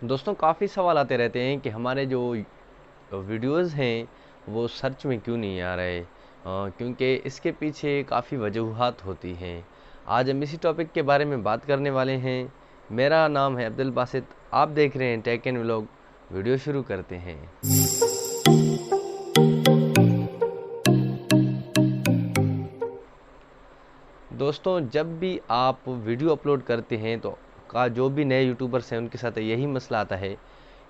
दोस्तों काफ़ी सवाल आते रहते हैं कि हमारे जो वीडियोस हैं वो सर्च में क्यों नहीं आ रहे, क्योंकि इसके पीछे काफ़ी वजूहात होती हैं। आज हम इसी टॉपिक के बारे में बात करने वाले हैं। मेरा नाम है अब्दुल बासित। आप देख रहे हैं टेक एंड व्लॉग। वीडियो शुरू करते हैं। दोस्तों जब भी आप वीडियो अपलोड करते हैं तो जो भी नए यूट्यूबर्स हैं उनके साथ यही मसला आता है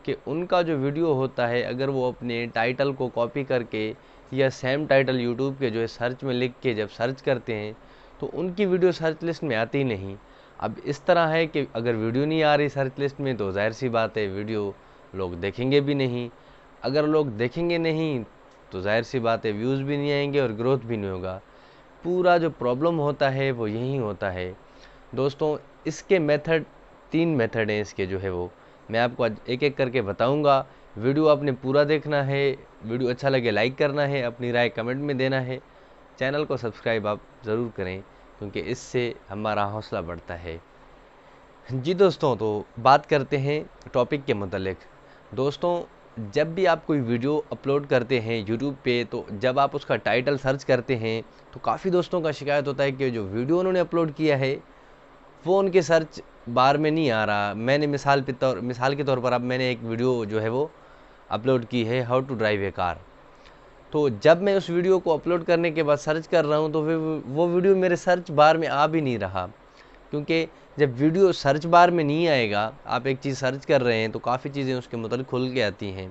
कि उनका जो वीडियो होता है, अगर वो अपने टाइटल को कॉपी करके या सेम टाइटल यूट्यूब के जो है सर्च में लिख के जब सर्च करते हैं तो उनकी वीडियो सर्च लिस्ट में आती नहीं। अब इस तरह है कि अगर वीडियो नहीं आ रही सर्च लिस्ट में तो जाहिर सी बात है वीडियो लोग देखेंगे भी नहीं। अगर लोग देखेंगे नहीं तो जाहिर सी बात है व्यूज़ भी नहीं आएंगे और ग्रोथ भी नहीं होगा। पूरा जो प्रॉब्लम होता है वो यही होता है। दोस्तों इसके मेथड, 3 मेथड हैं इसके जो है वो मैं आपको आज एक एक करके बताऊंगा। वीडियो आपने पूरा देखना है। वीडियो अच्छा लगे लाइक करना है, अपनी राय कमेंट में देना है। चैनल को सब्सक्राइब आप ज़रूर करें क्योंकि इससे हमारा हौसला बढ़ता है। जी दोस्तों, तो बात करते हैं टॉपिक के मुतालिक। दोस्तों जब भी आप कोई वीडियो अपलोड करते हैं यूट्यूब पे, तो जब आप उसका टाइटल सर्च करते हैं तो काफ़ी दोस्तों का शिकायत होता है कि जो वीडियो उन्होंने अपलोड किया है वो उनके सर्च बार में नहीं आ रहा। मैंने मिसाल के तौर पर अब मैंने एक वीडियो जो है वो अपलोड की है, how to drive a car. तो जब मैं उस वीडियो को अपलोड करने के बाद सर्च कर रहा हूँ तो फिर वो वीडियो मेरे सर्च बार में आ भी नहीं रहा। क्योंकि जब वीडियो सर्च बार में नहीं आएगा, आप एक चीज़ सर्च कर रहे हैं तो काफ़ी चीज़ें उसके मतलब खुल के आती हैं।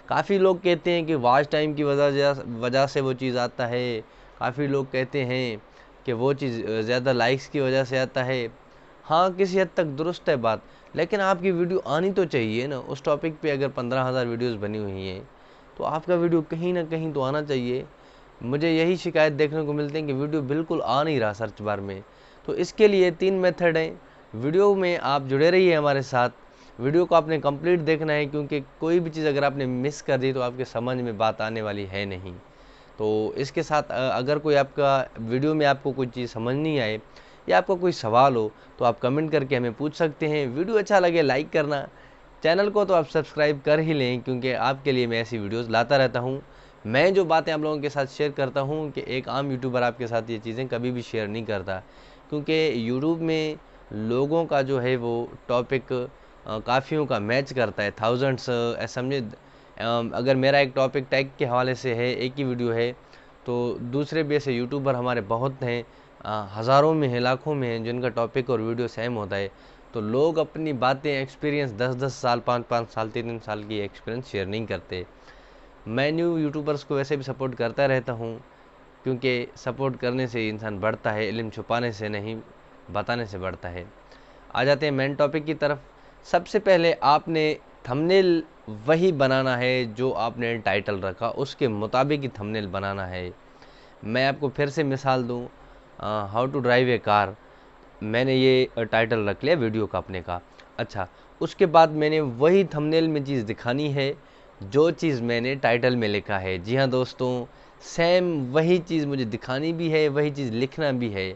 काफ़ी लोग कहते हैं कि वॉच टाइम की वजह से वो चीज़ आता है। काफ़ी लोग कहते हैं कि वो चीज़ ज़्यादा लाइक्स की वजह से आता है। हाँ, किसी हद तक दुरुस्त है बात, लेकिन आपकी वीडियो आनी तो चाहिए ना। उस टॉपिक पे अगर 15,000 वीडियोस बनी हुई हैं तो आपका वीडियो कहीं ना कहीं तो आना चाहिए। मुझे यही शिकायत देखने को मिलती है कि वीडियो बिल्कुल आ नहीं रहा सर्च बार में। तो इसके लिए 3 मेथड हैं। वीडियो में आप जुड़े रहिए हमारे साथ। वीडियो को आपने कंप्लीट देखना है क्योंकि कोई भी चीज़ अगर आपने मिस कर दी तो आपके समझ में बात आने वाली है नहीं। तो इसके साथ अगर कोई आपका वीडियो में आपको कोई चीज़ समझ नहीं आए या आपका कोई सवाल हो तो आप कमेंट करके हमें पूछ सकते हैं। वीडियो अच्छा लगे लाइक करना, चैनल को तो आप सब्सक्राइब कर ही लें क्योंकि आपके लिए मैं ऐसी वीडियोस लाता रहता हूँ। मैं जो बातें आप लोगों के साथ शेयर करता हूँ कि एक आम यूट्यूबर आपके साथ ये चीज़ें कभी भी शेयर नहीं करता, क्योंकि यूट्यूब में लोगों का जो है वो टॉपिक काफ़ियों का मैच करता है, थाउजेंड्स समझे। अगर मेरा एक टॉपिक टैग के हवाले से है, एक ही वीडियो है, तो दूसरे भी ऐसे यूट्यूबर हमारे बहुत हैं, हज़ारों में हैं, लाखों में हैं जिनका टॉपिक और वीडियो सेम होता है। तो लोग अपनी बातें, एक्सपीरियंस 10-10 साल, 5-5 साल, 3-3 साल की एक्सपीरियंस शेयर नहीं करते। मैं न्यू यूट्यूबर्स को वैसे भी सपोर्ट करता रहता हूँ क्योंकि सपोर्ट करने से इंसान बढ़ता है, इल्म छुपाने से नहीं बताने से बढ़ता है। आ जाते हैं मेन टॉपिक की तरफ। सबसे पहले आपने थंबनेल वही बनाना है जो आपने टाइटल रखा, उसके मुताबिक ही थंबनेल बनाना है। मैं आपको फिर से मिसाल दूँ, how to drive a car, मैंने ये टाइटल रख लिया वीडियो का अपने का। अच्छा, उसके बाद मैंने वही थंबनेल में चीज़ दिखानी है जो चीज़ मैंने टाइटल में लिखा है। जी हाँ दोस्तों, सेम वही चीज़ मुझे दिखानी भी है, वही चीज़ लिखना भी है।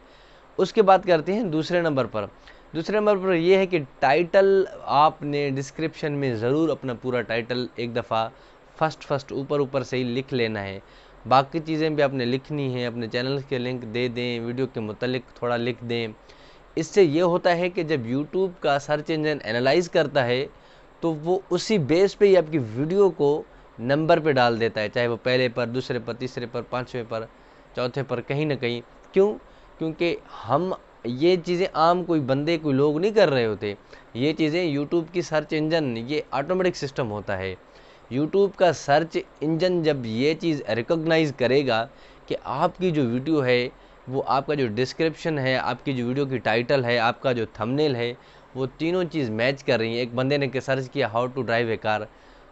उसके बाद करते हैं दूसरे नंबर पर। दूसरे नंबर पर यह है कि टाइटल आपने डिस्क्रिप्शन में ज़रूर अपना पूरा टाइटल एक दफ़ा फर्स्ट ऊपर ऊपर से ही लिख लेना है। बाकी चीज़ें भी आपने लिखनी है, अपने चैनल के लिंक दे दें, वीडियो के मुतालिक थोड़ा लिख दें। इससे ये होता है कि जब यूट्यूब का सर्च इंजन एनालाइज करता है तो वो उसी बेस पे ही आपकी वीडियो को नंबर पे डाल देता है, चाहे वो पहले पर, दूसरे पर, तीसरे पर, पाँचवें पर, चौथे पर, कहीं ना कहीं। क्यों? क्योंकि हम ये चीज़ें आम कोई बंदे, कोई लोग नहीं कर रहे होते। ये चीज़ें यूट्यूब की सर्च इंजन, ये ऑटोमेटिक सिस्टम होता है। यूट्यूब का सर्च इंजन जब ये चीज़ रिकॉग्नाइज करेगा कि आपकी जो वीडियो है, वो आपका जो डिस्क्रिप्शन है, आपकी जो वीडियो की टाइटल है, आपका जो थंबनेल है, वो तीनों चीज़ मैच कर रही हैं। एक बंदे ने सर्च किया how to drive a car,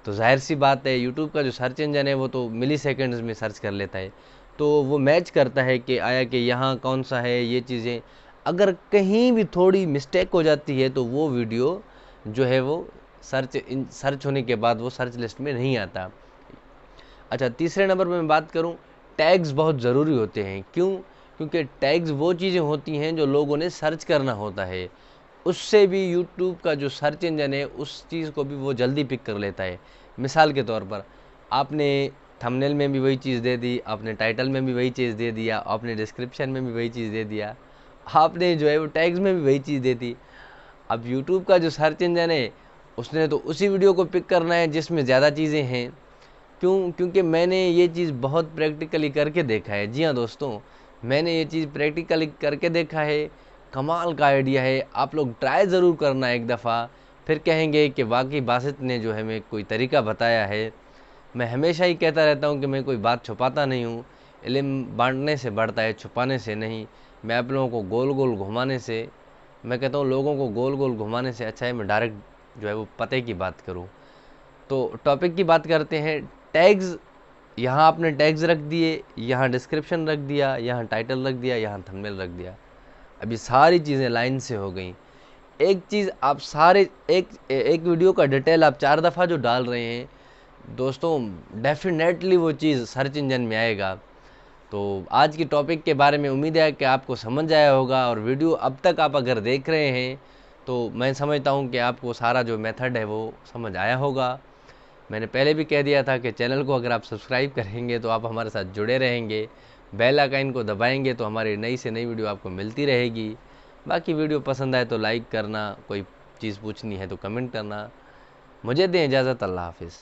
तो जाहिर सी बात है यूट्यूब का जो सर्च इंजन है वो तो मिली सेकेंड्स में सर्च कर लेता है। तो वो मैच करता है कि आया कि यहाँ कौन सा है, ये चीज़ें। अगर कहीं भी थोड़ी मिस्टेक हो जाती है तो वो वीडियो जो है वो सर्च होने के बाद वो सर्च लिस्ट में नहीं आता। अच्छा, तीसरे नंबर पर मैं बात करूं, टैग्स बहुत ज़रूरी होते हैं। क्यों? क्योंकि टैग्स वो चीज़ें होती हैं जो लोगों ने सर्च करना होता है। उससे भी यूट्यूब का जो सर्च इंजन है उस चीज़ को भी वो जल्दी पिक कर लेता है। मिसाल के तौर पर आपने थंबनेल में भी वही चीज़ दे दी, आपने टाइटल में भी वही चीज़ दे दिया, आपने डिस्क्रिप्शन में भी वही चीज़ दे दिया, आपने जो है वो टैग्स में भी वही चीज़ दे दी। अब यूट्यूब का जो सर्च इंजन है उसने तो उसी वीडियो को पिक करना है जिसमें ज़्यादा चीज़ें हैं। क्यों? क्योंकि मैंने ये चीज़ बहुत प्रैक्टिकली करके देखा है। जी हाँ दोस्तों, मैंने ये चीज़ प्रैक्टिकली करके देखा है। कमाल का आइडिया है, आप लोग ट्राई ज़रूर करना एक दफ़ा, फिर कहेंगे कि वाकई बासित ने जो हमें कोई तरीका बताया है। मैं हमेशा ही कहता रहता हूँ कि मैं कोई बात छुपाता नहीं हूँ। इल्म बांटने से बढ़ता है, छुपाने से नहीं। मैं आप लोगों को गोल गोल घुमाने से, मैं कहता हूँ लोगों को गोल गोल घुमाने से अच्छा है मैं डायरेक्ट जो है वो पते की बात करूँ। तो टॉपिक की बात करते हैं। टैग्स, यहाँ आपने टैग्स रख दिए, यहाँ डिस्क्रिप्शन रख दिया, यहाँ टाइटल रख दिया, यहाँ थंबनेल रख दिया। अभी सारी चीज़ें लाइन से हो गई। एक चीज़ आप सारे एक एक वीडियो का डिटेल आप 4 दफ़ा जो डाल रहे हैं दोस्तों, डेफिनेटली वो चीज़ सर्च इंजन में आएगा। तो आज की टॉपिक के बारे में उम्मीद है कि आपको समझ आया होगा, और वीडियो अब तक आप अगर देख रहे हैं तो मैं समझता हूँ कि आपको सारा जो मेथड है वो समझ आया होगा। मैंने पहले भी कह दिया था कि चैनल को अगर आप सब्सक्राइब करेंगे तो आप हमारे साथ जुड़े रहेंगे, बेल आइकन को दबाएंगे तो हमारी नई से नई वीडियो आपको मिलती रहेगी। बाकी वीडियो पसंद आए तो लाइक करना, कोई चीज़ पूछनी है तो कमेंट करना। मुझे दें इजाज़त, अल्लाह हाफिज़।